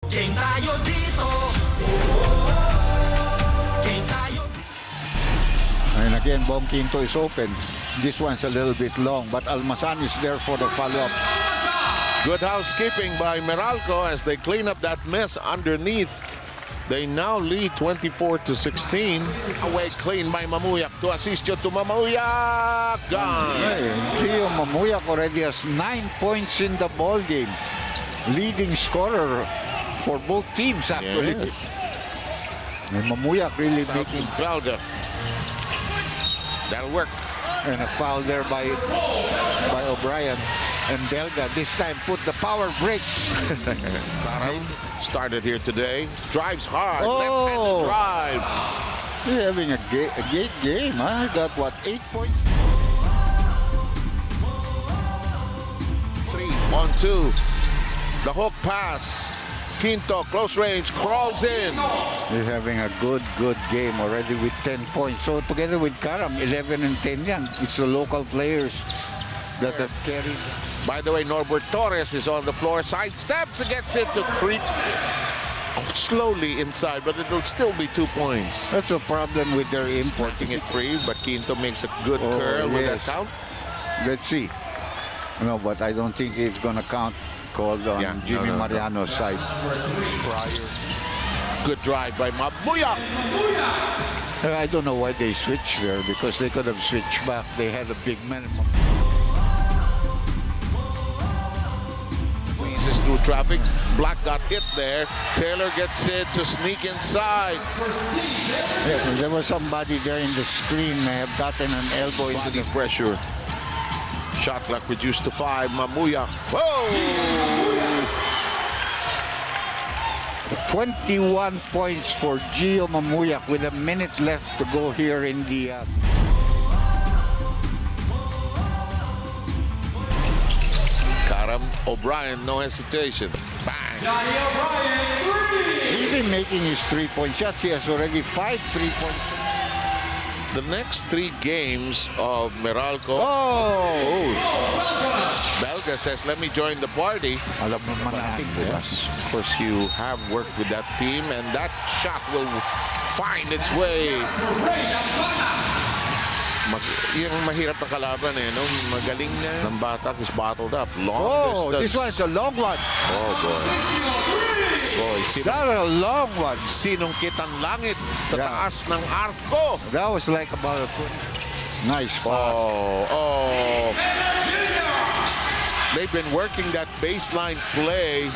Game tayo dito. Game tayo. And again, Bong Quinto is open. This one's a little bit long, but Almasan is there for the follow-up. Good housekeeping by Meralco as they clean up that mess underneath. They now lead 24-16. Away clean by Mamuyak to assist you to Mamuyak. Gone. Hey, Gio Mamuyak already has 9 points in the ball game. Leading scorer for both teams, actually. Yes. And Mamuyak really making... Velda. That'll work. And a foul there by O'Brien. And Belga this time put the power brakes. Started here today. Drives hard. Oh. Left-handed drive. You're having a great game, huh? Got what, 8 points? 3-on-2. The hook pass. Quinto, close range, crawls in. They're having a good game already with 10 points. So together with Karam, 11 and 10 yan. It's the local players that have carried. By the way, Norbert Torres is on the floor. Sidesteps and gets it to creep slowly inside, but it'll still be 2 points. That's a problem with their importing It free, but Quinto makes a good curl with that count. Let's see. No, but I don't think it's going to count. Called on Jimmy Mariano's side. Good drive by Mabuya. I don't know why they switched there, because they could have switched back. They had a big man. Squeezes through traffic. Black got hit there. Taylor gets it to sneak inside. Yeah, there was somebody there in the screen may have gotten an elbow into the Pressure. Shot clock reduced to 5. Mamuya. Whoa! 21 points for Gio Mamuyak with a minute left to go here in the... Karam O'Brien, no hesitation. Bang! He's been making his 3-point shots. He has already 5 3-points. The next 3 games of Meralco. Oh! Belga says, let me join the party. Alam mo natin, Yes. Of course, you have worked with that team, and that shot will find its way. Yung mahirap na kalaban eh, no? Magaling na. Ng Batak is bottled up. Long distance. This one's a long one. Oh, boy. Boy, That's a long one. sinungkit ang langit sa taas ng arko. That was like about a... Nice pass. Oh. They've been working that baseline play